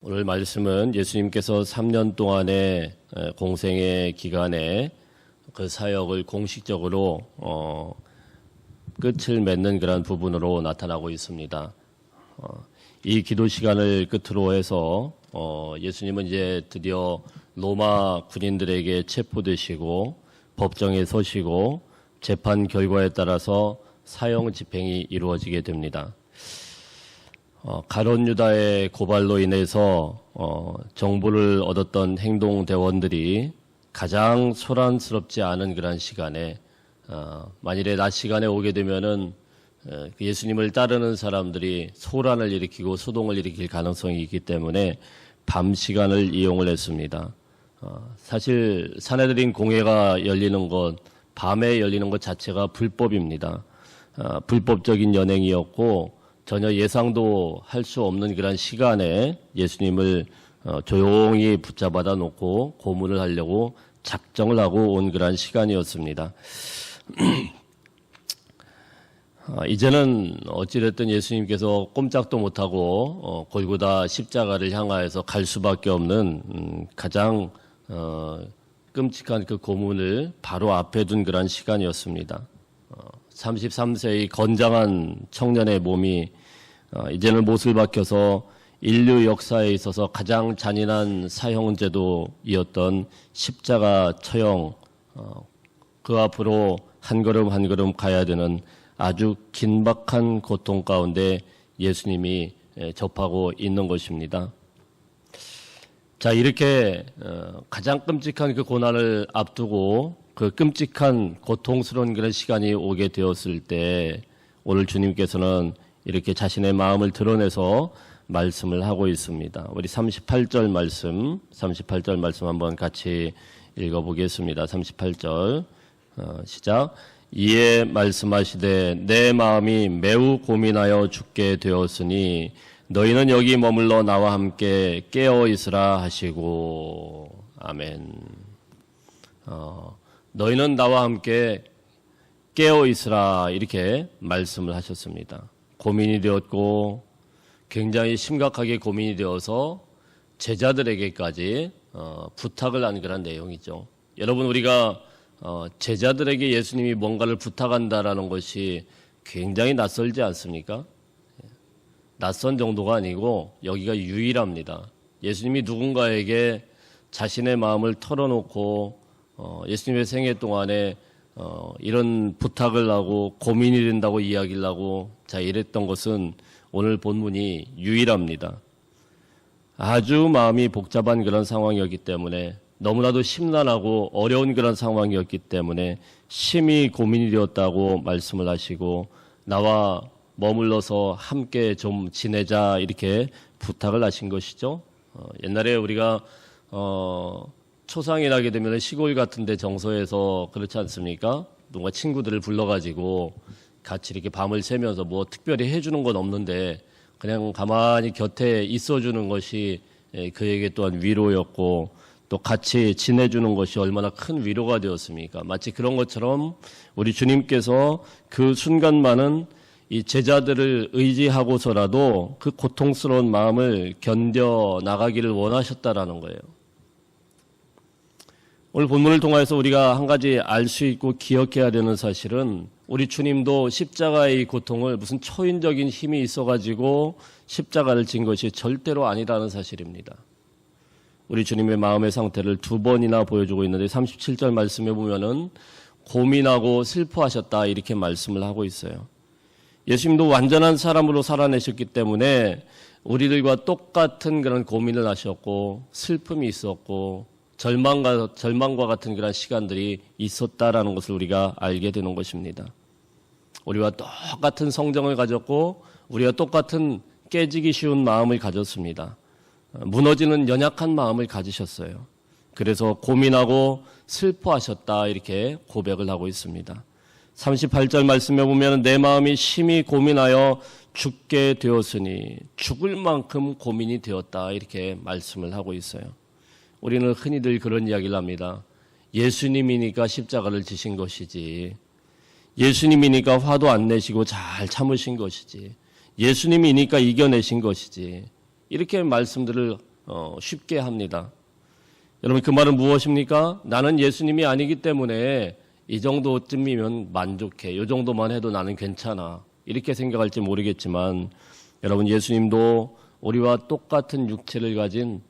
오늘 말씀은 예수님께서 3년 동안의 공생의 기간에 그 사역을 공식적으로 끝을 맺는 그런 부분으로 나타나고 있습니다. 이 기도 시간을 끝으로 해서 예수님은 이제 드디어 로마 군인들에게 체포되시고 법정에 서시고 재판 결과에 따라서 사형 집행이 이루어지게 됩니다. 가룟 유다의 고발로 인해서 정보를 얻었던 행동대원들이 가장 소란스럽지 않은 그런 시간에 만일에 낮 시간에 오게 되면은 예수님을 따르는 사람들이 소란을 일으키고 소동을 일으킬 가능성이 있기 때문에 밤 시간을 이용을 했습니다. 사실 사내들인 공회가 열리는 것, 밤에 열리는 것 자체가 불법입니다. 불법적인 연행이었고 전혀 예상도 할 수 없는 그런 시간에 예수님을 조용히 붙잡아다 놓고 고문을 하려고 작정을 하고 온 그런 시간이었습니다. 이제는 어찌됐든 예수님께서 꼼짝도 못하고 골고다 십자가를 향하여서 갈 수밖에 없는 가장 끔찍한 그 고문을 바로 앞에 둔 그런 시간이었습니다. 33세의 건장한 청년의 몸이 이제는 못을 박혀서 인류 역사에 있어서 가장 잔인한 사형제도이었던 십자가 처형, 그 앞으로 한 걸음 한 걸음 가야 되는 아주 긴박한 고통 가운데 예수님이 접하고 있는 것입니다. 자, 이렇게 가장 끔찍한 그 고난을 앞두고 그 끔찍한 고통스러운 그런 시간이 오게 되었을 때 오늘 주님께서는 이렇게 자신의 마음을 드러내서 말씀을 하고 있습니다. 우리 38절 말씀 한번 같이 읽어보겠습니다. 38절 시작. 이에 말씀하시되 내 마음이 매우 고민하여 죽게 되었으니 너희는 여기 머물러 나와 함께 깨어 있으라 하시고 아멘. 너희는 나와 함께 깨어 있으라 이렇게 말씀을 하셨습니다. 고민이 되었고 굉장히 심각하게 고민이 되어서 제자들에게까지 부탁을 한 그런 내용이죠. 여러분 우리가 제자들에게 예수님이 뭔가를 부탁한다라는 것이 굉장히 낯설지 않습니까? 낯선 정도가 아니고 여기가 유일합니다. 예수님이 누군가에게 자신의 마음을 털어놓고 예수님의 생애 동안에 이런 부탁을 하고 고민이 된다고 이야기를 하고 자 이랬던 것은 오늘 본문이 유일합니다. 아주 마음이 복잡한 그런 상황이었기 때문에 너무나도 심란하고 어려운 그런 상황이었기 때문에 심히 고민이 되었다고 말씀을 하시고 나와 머물러서 함께 좀 지내자 이렇게 부탁을 하신 것이죠. 옛날에 우리가 초상이 나게 되면 시골 같은 데 정서에서 그렇지 않습니까? 뭔가 친구들을 불러가지고 같이 이렇게 밤을 새면서 뭐 특별히 해주는 건 없는데 그냥 가만히 곁에 있어주는 것이 그에게 또한 위로였고 또 같이 지내주는 것이 얼마나 큰 위로가 되었습니까? 마치 그런 것처럼 우리 주님께서 그 순간만은 이 제자들을 의지하고서라도 그 고통스러운 마음을 견뎌 나가기를 원하셨다라는 거예요. 오늘 본문을 통해서 우리가 한 가지 알 수 있고 기억해야 되는 사실은 우리 주님도 십자가의 고통을 무슨 초인적인 힘이 있어가지고 십자가를 진 것이 절대로 아니라는 사실입니다. 우리 주님의 마음의 상태를 두 번이나 보여주고 있는데 37절 말씀에 보면은 고민하고 슬퍼하셨다 이렇게 말씀을 하고 있어요. 예수님도 완전한 사람으로 살아내셨기 때문에 우리들과 똑같은 그런 고민을 하셨고 슬픔이 있었고 절망과 같은 그런 시간들이 있었다라는 것을 우리가 알게 되는 것입니다. 우리와 똑같은 성정을 가졌고 우리와 똑같은 깨지기 쉬운 마음을 가졌습니다. 무너지는 연약한 마음을 가지셨어요. 그래서 고민하고 슬퍼하셨다 이렇게 고백을 하고 있습니다. 38절 말씀에 보면 내 마음이 심히 고민하여 죽게 되었으니 죽을 만큼 고민이 되었다 이렇게 말씀을 하고 있어요. 우리는 흔히들 그런 이야기를 합니다. 예수님이니까 십자가를 지신 것이지, 예수님이니까 화도 안 내시고 잘 참으신 것이지, 예수님이니까 이겨내신 것이지, 이렇게 말씀들을 쉽게 합니다. 여러분, 그 말은 무엇입니까? 나는 예수님이 아니기 때문에 이 정도쯤이면 만족해, 이 정도만 해도 나는 괜찮아, 이렇게 생각할지 모르겠지만, 여러분, 예수님도 우리와 똑같은 육신을 가진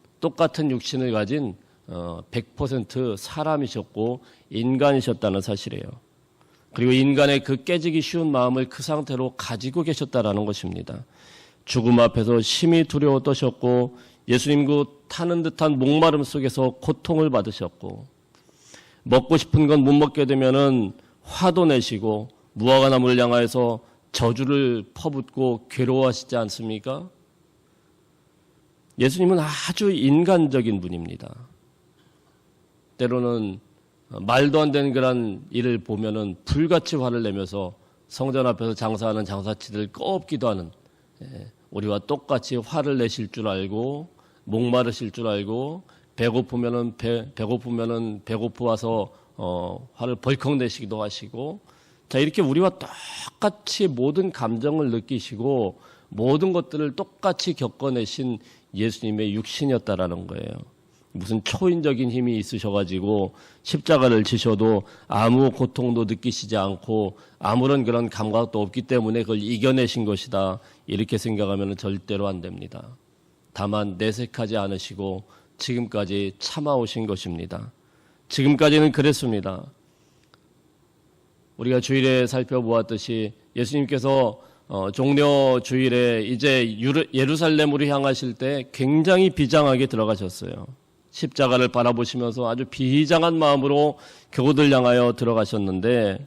100% 사람이셨고 인간이셨다는 사실이에요. 그리고 인간의 그 깨지기 쉬운 마음을 그 상태로 가지고 계셨다라는 것입니다. 죽음 앞에서 심히 두려워 떠셨고, 예수님 그 타는 듯한 목마름 속에서 고통을 받으셨고, 먹고 싶은 건 못 먹게 되면은 화도 내시고 무화과나무를 향하여서 저주를 퍼붓고 괴로워하시지 않습니까? 예수님은 아주 인간적인 분입니다. 때로는 말도 안 되는 그런 일을 보면은 불같이 화를 내면서 성전 앞에서 장사하는 장사치들 꼽기도 하는, 우리와 똑같이 화를 내실 줄 알고 목마르실 줄 알고 배고프면은 배고프와서 화를 벌컥 내시기도 하시고, 자, 이렇게 우리와 똑같이 모든 감정을 느끼시고 모든 것들을 똑같이 겪어내신 예수님의 육신이었다라는 거예요. 무슨 초인적인 힘이 있으셔가지고 십자가를 지셔도 아무 고통도 느끼시지 않고 아무런 그런 감각도 없기 때문에 그걸 이겨내신 것이다, 이렇게 생각하면 절대로 안 됩니다. 다만 내색하지 않으시고 지금까지 참아오신 것입니다. 지금까지는 그랬습니다. 우리가 주일에 살펴보았듯이 예수님께서 종려 주일에 이제 예루살렘으로 향하실 때 굉장히 비장하게 들어가셨어요. 십자가를 바라보시면서 아주 비장한 마음으로 교우들 향하여 들어가셨는데,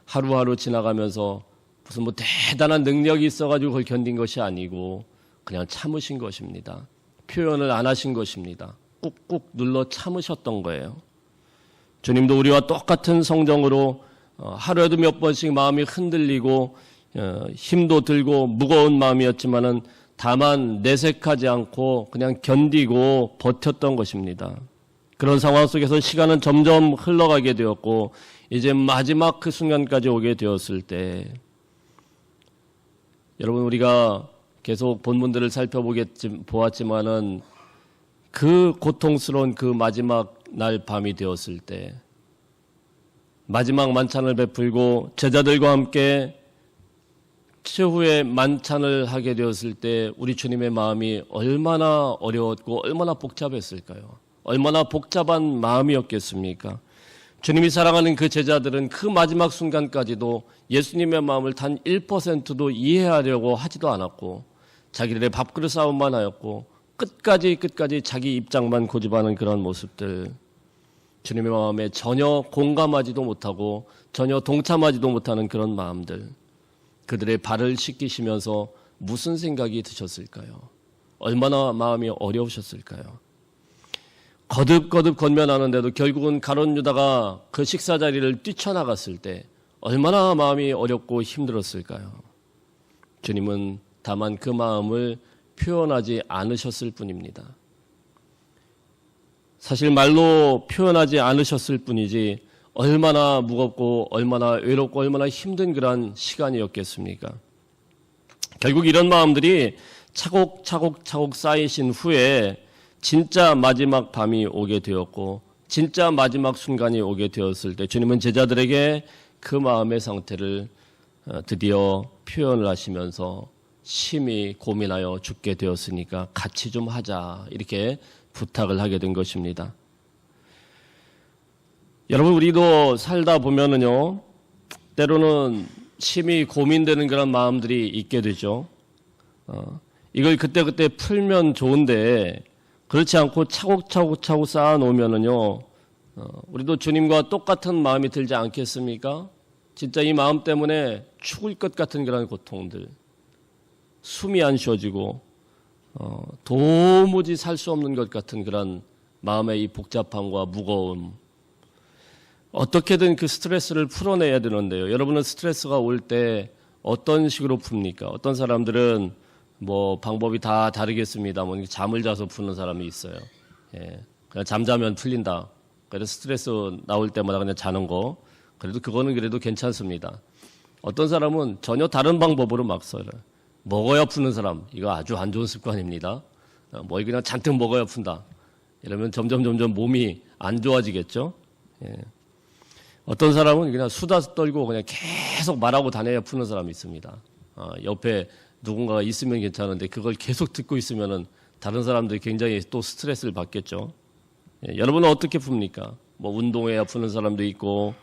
하루하루 지나가면서 무슨 뭐 대단한 능력이 있어가지고 그걸 견딘 것이 아니고 그냥 참으신 것입니다. 표현을 안 하신 것입니다. 꾹꾹 눌러 참으셨던 거예요. 주님도 우리와 똑같은 성정으로 하루에도 몇 번씩 마음이 흔들리고 힘도 들고 무거운 마음이었지만은 다만 내색하지 않고 그냥 견디고 버텼던 것입니다. 그런 상황 속에서 시간은 점점 흘러가게 되었고 이제 마지막 그 순간까지 오게 되었을 때, 여러분, 우리가 계속 본문들을 살펴보았지만은 그 고통스러운 그 마지막 날 밤이 되었을 때, 마지막 만찬을 베풀고 제자들과 함께 최후의 만찬을 하게 되었을 때 우리 주님의 마음이 얼마나 어려웠고 얼마나 복잡했을까요? 얼마나 복잡한 마음이었겠습니까? 주님이 사랑하는 그 제자들은 그 마지막 순간까지도 예수님의 마음을 단 1%도 이해하려고 하지도 않았고 자기들의 밥그릇 싸움만 하였고 끝까지 자기 입장만 고집하는 그런 모습들, 주님의 마음에 전혀 공감하지도 못하고 전혀 동참하지도 못하는 그런 마음들, 그들의 발을 씻기시면서 무슨 생각이 드셨을까요? 얼마나 마음이 어려우셨을까요? 거듭거듭 건면하는데도 결국은 가룟 유다가 그 식사 자리를 뛰쳐나갔을 때 얼마나 마음이 어렵고 힘들었을까요? 주님은 다만 그 마음을 표현하지 않으셨을 뿐입니다. 사실 말로 표현하지 않으셨을 뿐이지 얼마나 무겁고 얼마나 외롭고 얼마나 힘든 그런 시간이었겠습니까? 결국 이런 마음들이 차곡차곡 쌓이신 후에 진짜 마지막 밤이 오게 되었고 진짜 마지막 순간이 오게 되었을 때 주님은 제자들에게 그 마음의 상태를 드디어 표현을 하시면서 심히 고민하여 죽게 되었으니까 같이 좀 하자, 이렇게 부탁을 하게 된 것입니다. 여러분, 우리도 살다 보면은요, 때로는 심히 고민되는 그런 마음들이 있게 되죠. 이걸 그때그때 풀면 좋은데 그렇지 않고 차곡차곡 쌓아놓으면은요, 우리도 주님과 똑같은 마음이 들지 않겠습니까? 진짜 이 마음 때문에 죽을 것 같은 그런 고통들, 숨이 안 쉬어지고 도무지 살 수 없는 것 같은 그런 마음의 이 복잡함과 무거움, 어떻게든 그 스트레스를 풀어내야 되는데요. 여러분은 스트레스가 올 때 어떤 식으로 풉니까? 어떤 사람들은 뭐 방법이 다 다르겠습니다. 뭐 잠을 자서 푸는 사람이 있어요. 예, 그냥 잠자면 풀린다. 그래서 스트레스 나올 때마다 그냥 자는 거. 그래도 그거는 그래도 괜찮습니다. 어떤 사람은 전혀 다른 방법으로 막 써요. 먹어야 푸는 사람, 이거 아주 안 좋은 습관입니다. 뭐 그냥 잔뜩 먹어야 푼다. 이러면 점점 몸이 안 좋아지겠죠. 예. 어떤 사람은 그냥 수다 떨고 그냥 계속 말하고 다녀야 푸는 사람이 있습니다. 옆에 누군가가 있으면 괜찮은데 그걸 계속 듣고 있으면은 다른 사람들이 굉장히 또 스트레스를 받겠죠. 예, 여러분은 어떻게 풉니까? 뭐 운동해야 푸는 사람도 있고,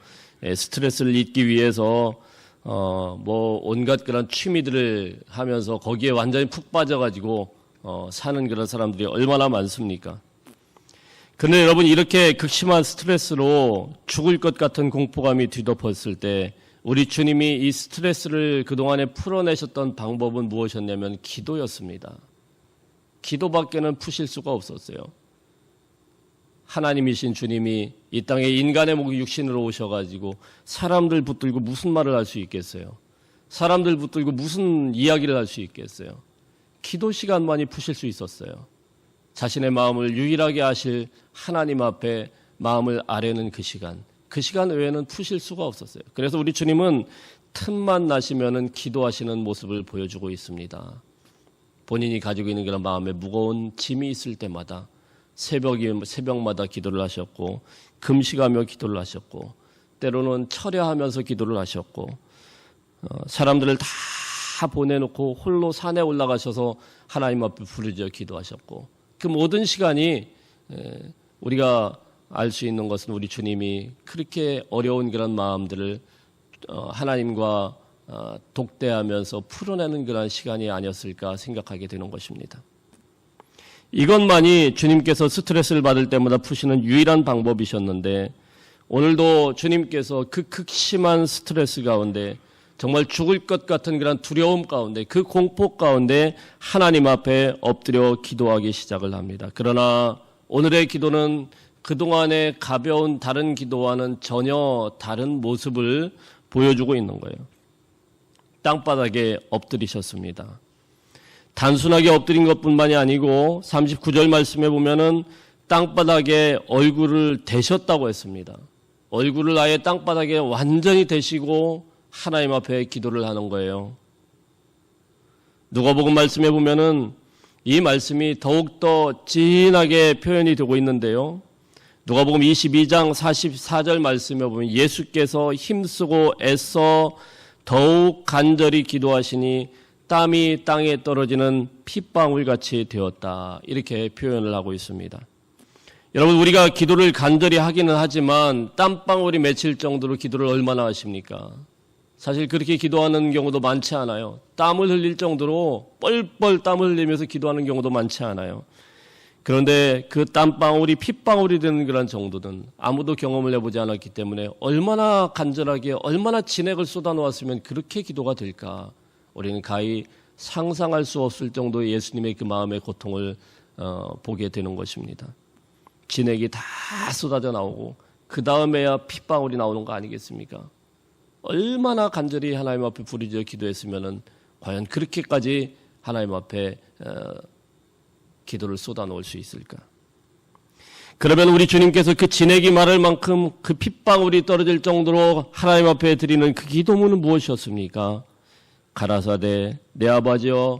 예, 스트레스를 잊기 위해서 뭐 온갖 그런 취미들을 하면서 거기에 완전히 푹 빠져가지고 사는 그런 사람들이 얼마나 많습니까? 그런데 여러분, 이렇게 극심한 스트레스로 죽을 것 같은 공포감이 뒤덮었을 때 우리 주님이 이 스트레스를 그동안에 풀어내셨던 방법은 무엇이었냐면 기도였습니다. 기도밖에는 푸실 수가 없었어요. 하나님이신 주님이 이 땅에 인간의 목 육신으로 오셔가지고 사람들 붙들고 무슨 말을 할 수 있겠어요? 사람들 붙들고 무슨 이야기를 할 수 있겠어요? 기도 시간만이 푸실 수 있었어요. 자신의 마음을 유일하게 아실 하나님 앞에 마음을 아뢰는 그 시간 외에는 푸실 수가 없었어요. 그래서 우리 주님은 틈만 나시면은 기도하시는 모습을 보여주고 있습니다. 본인이 가지고 있는 그런 마음에 무거운 짐이 있을 때마다 새벽마다 기도를 하셨고, 금식하며 기도를 하셨고, 때로는 철야하면서 기도를 하셨고, 사람들을 다 보내놓고 홀로 산에 올라가셔서 하나님 앞에 부르짖어 기도하셨고, 그 모든 시간이 우리가 알 수 있는 것은 우리 주님이 그렇게 어려운 그런 마음들을 하나님과 독대하면서 풀어내는 그런 시간이 아니었을까 생각하게 되는 것입니다. 이것만이 주님께서 스트레스를 받을 때마다 푸시는 유일한 방법이셨는데, 오늘도 주님께서 그 극심한 스트레스 가운데, 정말 죽을 것 같은 그런 두려움 가운데, 그 공포 가운데 하나님 앞에 엎드려 기도하기 시작을 합니다. 그러나 오늘의 기도는 그동안의 가벼운 다른 기도와는 전혀 다른 모습을 보여주고 있는 거예요. 땅바닥에 엎드리셨습니다. 단순하게 엎드린 것뿐만이 아니고 39절 말씀에 보면은 땅바닥에 얼굴을 대셨다고 했습니다. 얼굴을 아예 땅바닥에 완전히 대시고 하나님 앞에 기도를 하는 거예요. 누가복음 말씀에 보면은 이 말씀이 더욱더 진하게 표현이 되고 있는데요. 누가복음 22장 44절 말씀에 보면 예수께서 힘쓰고 애써 더욱 간절히 기도하시니 땀이 땅에 떨어지는 핏방울같이 되었다. 이렇게 표현을 하고 있습니다. 여러분, 우리가 기도를 간절히 하기는 하지만 땀방울이 맺힐 정도로 기도를 얼마나 하십니까? 사실 그렇게 기도하는 경우도 많지 않아요. 땀을 흘릴 정도로 뻘뻘 땀을 흘리면서 기도하는 경우도 많지 않아요. 그런데 그 땀방울이 핏방울이 되는 그런 정도는 아무도 경험을 해보지 않았기 때문에 얼마나 간절하게 얼마나 진액을 쏟아놓았으면 그렇게 기도가 될까? 우리는 가히 상상할 수 없을 정도의 예수님의 그 마음의 고통을 보게 되는 것입니다. 진액이 다 쏟아져 나오고 그 다음에야 핏방울이 나오는 거 아니겠습니까? 얼마나 간절히 하나님 앞에 부르짖어 기도했으면은 과연 그렇게까지 하나님 앞에 기도를 쏟아놓을 수 있을까? 그러면 우리 주님께서 그 진액이 마를 만큼 그 핏방울이 떨어질 정도로 하나님 앞에 드리는 그 기도문은 무엇이었습니까? 가라사대 내 아버지여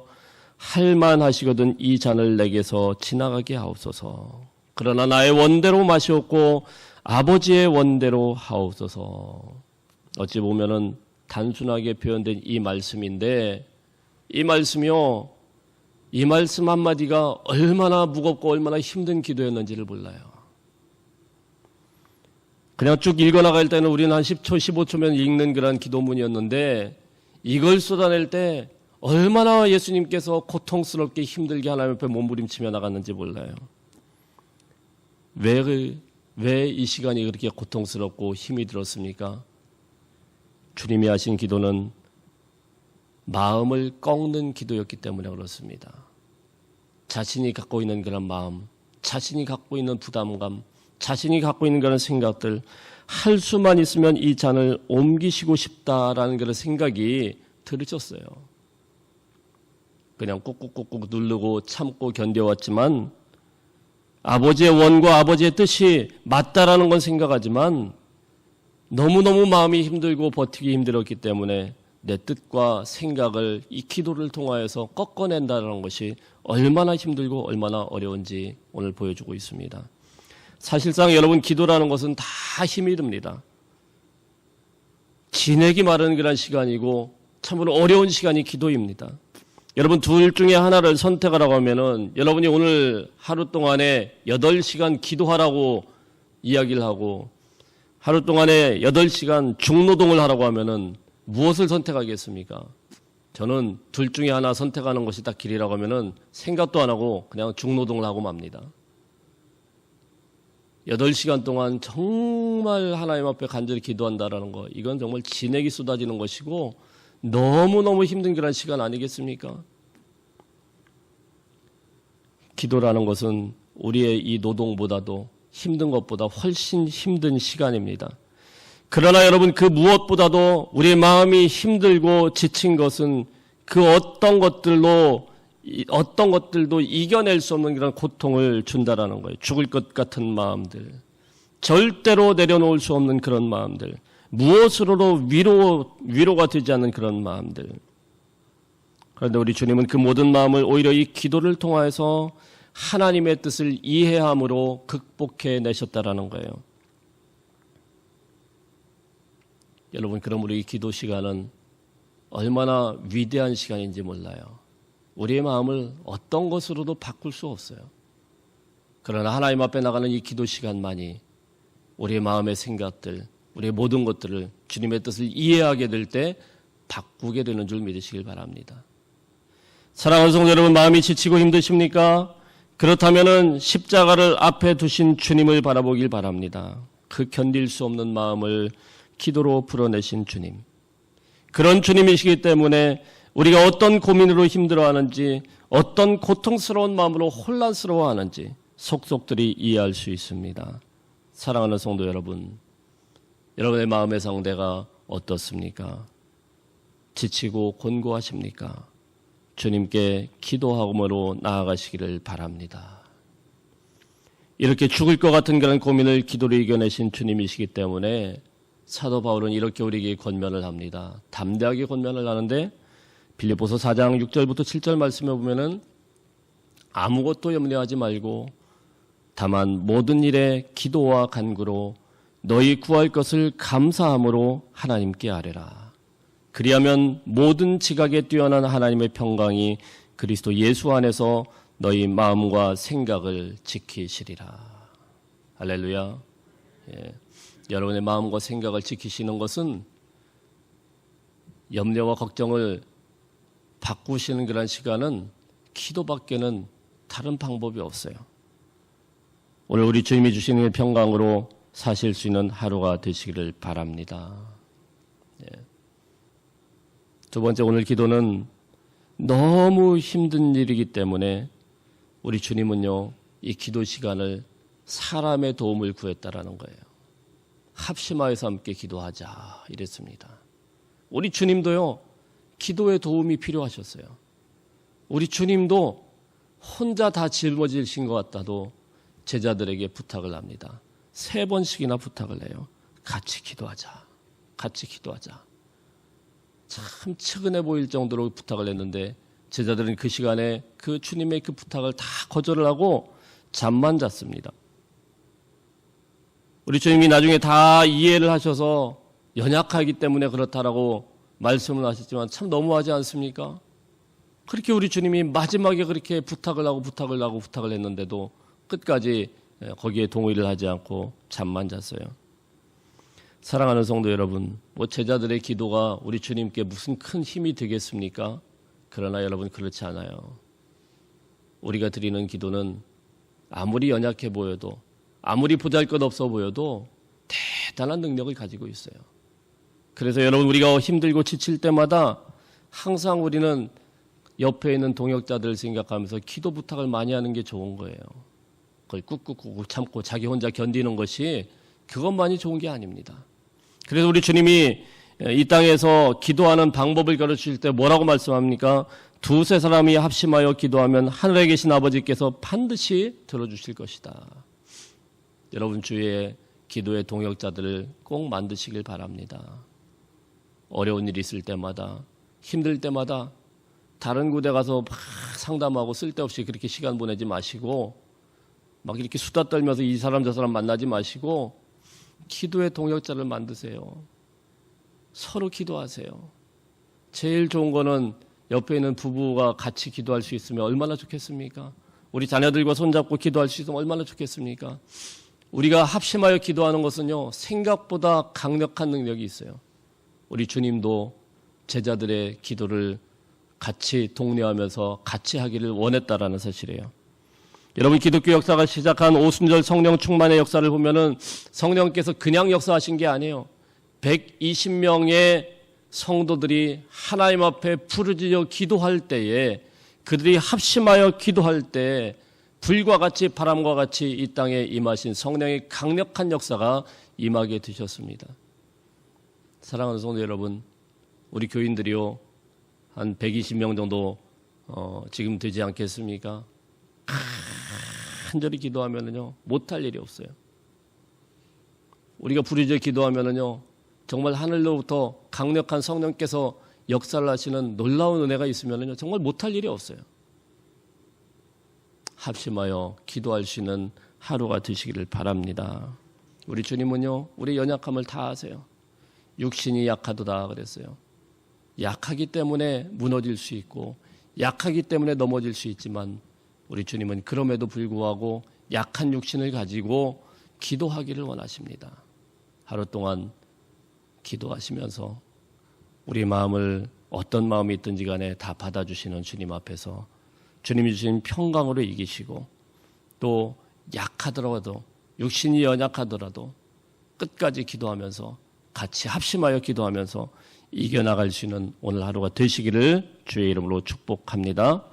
할만하시거든 이 잔을 내게서 지나가게 하옵소서. 그러나 나의 원대로 마시옵고 아버지의 원대로 하옵소서. 어찌 보면은 단순하게 표현된 이 말씀인데, 이 말씀이요, 이 말씀 한마디가 얼마나 무겁고 얼마나 힘든 기도였는지를 몰라요. 그냥 쭉 읽어나갈 때는 우리는 한 10초, 15초면 읽는 그런 기도문이었는데, 이걸 쏟아낼 때 얼마나 예수님께서 고통스럽게 힘들게 하나님 앞에 몸부림치며 나갔는지 몰라요. 왜 이 시간이 그렇게 고통스럽고 힘이 들었습니까? 주님이 하신 기도는 마음을 꺾는 기도였기 때문에 그렇습니다. 자신이 갖고 있는 그런 마음, 자신이 갖고 있는 부담감, 자신이 갖고 있는 그런 생각들 할 수만 있으면 이 잔을 옮기시고 싶다라는 그런 생각이 들으셨어요. 그냥 꾹꾹꾹꾹 누르고 참고 견뎌왔지만 아버지의 원과 아버지의 뜻이 맞다라는 건 생각하지만 너무너무 마음이 힘들고 버티기 힘들었기 때문에 내 뜻과 생각을 이 기도를 통하여서 꺾어낸다는 것이 얼마나 힘들고 얼마나 어려운지 오늘 보여주고 있습니다. 사실상 여러분 기도라는 것은 다 힘이 듭니다. 지내기 마련한 그런 시간이고 참으로 어려운 시간이 기도입니다. 여러분 둘 중에 하나를 선택하라고 하면은 여러분이 오늘 하루 동안에 8시간 기도하라고 이야기를 하고 하루 동안에 8시간 중노동을 하라고 하면은 무엇을 선택하겠습니까? 저는 둘 중에 하나 선택하는 것이 딱 길이라고 하면은 생각도 안 하고 그냥 중노동을 하고 맙니다. 8시간 동안 정말 하나님 앞에 간절히 기도한다라는 거, 이건 정말 진액이 쏟아지는 것이고 너무너무 힘든 그런 시간 아니겠습니까? 기도라는 것은 우리의 이 노동보다도 힘든 것보다 훨씬 힘든 시간입니다. 그러나 여러분 그 무엇보다도 우리의 마음이 힘들고 지친 것은 그 어떤 것들도 이겨낼 수 없는 그런 고통을 준다라는 거예요. 죽을 것 같은 마음들, 절대로 내려놓을 수 없는 그런 마음들, 무엇으로도 위로가 되지 않는 그런 마음들. 그런데 우리 주님은 그 모든 마음을 오히려 이 기도를 통해서 하나님의 뜻을 이해함으로 극복해 내셨다라는 거예요. 여러분, 그럼 우리 기도 시간은 얼마나 위대한 시간인지 몰라요. 우리의 마음을 어떤 것으로도 바꿀 수 없어요. 그러나 하나님 앞에 나가는 이 기도 시간만이 우리의 마음의 생각들, 우리의 모든 것들을 주님의 뜻을 이해하게 될 때 바꾸게 되는 줄 믿으시길 바랍니다. 사랑하는 성도 여러분, 마음이 지치고 힘드십니까? 그렇다면 십자가를 앞에 두신 주님을 바라보길 바랍니다. 그 견딜 수 없는 마음을 기도로 풀어내신 주님. 그런 주님이시기 때문에 우리가 어떤 고민으로 힘들어하는지, 어떤 고통스러운 마음으로 혼란스러워하는지 속속들이 이해할 수 있습니다. 사랑하는 성도 여러분, 여러분의 마음의 상태가 어떻습니까? 지치고 곤고하십니까? 주님께 기도함으로 나아가시기를 바랍니다. 이렇게 죽을 것 같은 그런 고민을 기도로 이겨내신 주님이시기 때문에 사도 바울은 이렇게 우리에게 권면을 합니다. 담대하게 권면을 하는데 빌립보서 4장 6절부터 7절 말씀에 보면은 아무것도 염려하지 말고 다만 모든 일에 기도와 간구로 너희 구할 것을 감사함으로 하나님께 아뢰라. 그리하면 모든 지각에 뛰어난 하나님의 평강이 그리스도 예수 안에서 너희 마음과 생각을 지키시리라. 할렐루야. 예. 여러분의 마음과 생각을 지키시는 것은 염려와 걱정을 바꾸시는 그런 시간은 기도밖에는 다른 방법이 없어요. 오늘 우리 주님이 주시는 평강으로 사실 수 있는 하루가 되시기를 바랍니다. 예. 두 번째, 오늘 기도는 너무 힘든 일이기 때문에 우리 주님은요, 이 기도 시간을 사람의 도움을 구했다라는 거예요. 합심하여서 함께 기도하자 이랬습니다. 우리 주님도요, 기도의 도움이 필요하셨어요. 우리 주님도 혼자 다 짊어지신 것 같아도 제자들에게 부탁을 합니다. 3번씩이나 부탁을 해요. 같이 기도하자. 같이 기도하자. 참 측은해 보일 정도로 부탁을 했는데 제자들은 그 시간에 그 주님의 그 부탁을 다 거절을 하고 잠만 잤습니다. 우리 주님이 나중에 다 이해를 하셔서 연약하기 때문에 그렇다라고 말씀을 하셨지만 참 너무하지 않습니까? 그렇게 우리 주님이 마지막에 그렇게 부탁을 했는데도 끝까지 거기에 동의를 하지 않고 잠만 잤어요. 사랑하는 성도 여러분, 제자들의 기도가 우리 주님께 무슨 큰 힘이 되겠습니까? 그러나 여러분, 그렇지 않아요. 우리가 드리는 기도는 아무리 연약해 보여도, 아무리 보잘것없어 보여도 대단한 능력을 가지고 있어요. 그래서 여러분, 우리가 힘들고 지칠 때마다 항상 우리는 옆에 있는 동역자들을 생각하면서 기도 부탁을 많이 하는 게 좋은 거예요. 그걸 꾹꾹꾹 참고 자기 혼자 견디는 것이 그것만이 좋은 게 아닙니다. 그래서 우리 주님이 이 땅에서 기도하는 방법을 가르칠 때 뭐라고 말씀합니까? 두세 사람이 합심하여 기도하면 하늘에 계신 아버지께서 반드시 들어주실 것이다. 여러분 주위에 기도의 동역자들을 꼭 만드시길 바랍니다. 어려운 일이 있을 때마다, 힘들 때마다 다른 곳에 가서 막 상담하고 쓸데없이 그렇게 시간 보내지 마시고 막 이렇게 수다 떨면서 이 사람 저 사람 만나지 마시고 기도의 동역자를 만드세요. 서로 기도하세요. 제일 좋은 거는 옆에 있는 부부가 같이 기도할 수 있으면 얼마나 좋겠습니까? 우리 자녀들과 손잡고 기도할 수 있으면 얼마나 좋겠습니까? 우리가 합심하여 기도하는 것은요, 생각보다 강력한 능력이 있어요. 우리 주님도 제자들의 기도를 같이 독려하면서 같이 하기를 원했다라는 사실이에요. 여러분, 기독교 역사가 시작한 오순절 성령 충만의 역사를 보면은 성령께서 그냥 역사하신 게 아니에요. 120명의 성도들이 하나님 앞에 부르짖어 기도할 때에, 그들이 합심하여 기도할 때 불과 같이 바람과 같이 이 땅에 임하신 성령의 강력한 역사가 임하게 되셨습니다. 사랑하는 성도 여러분, 우리 교인들이요 한 120명 정도 지금 되지 않겠습니까? 간절히 기도하면은요 못할 일이 없어요. 우리가 부르짖어 기도하면은요 정말 하늘로부터 강력한 성령께서 역사를 하시는 놀라운 은혜가 있으면은요 정말 못할 일이 없어요. 합심하여 기도할 수 있는 하루가 되시기를 바랍니다. 우리 주님은요 우리 연약함을 다 아세요. 육신이 약하도다 그랬어요. 약하기 때문에 무너질 수 있고 약하기 때문에 넘어질 수 있지만 우리 주님은 그럼에도 불구하고 약한 육신을 가지고 기도하기를 원하십니다. 하루 동안 기도하시면서 우리 마음을 어떤 마음이 있든지 간에 다 받아주시는 주님 앞에서 주님이 주신 평강으로 이기시고 또 약하더라도 육신이 연약하더라도 끝까지 기도하면서 같이 합심하여 기도하면서 이겨나갈 수 있는 오늘 하루가 되시기를 주의 이름으로 축복합니다.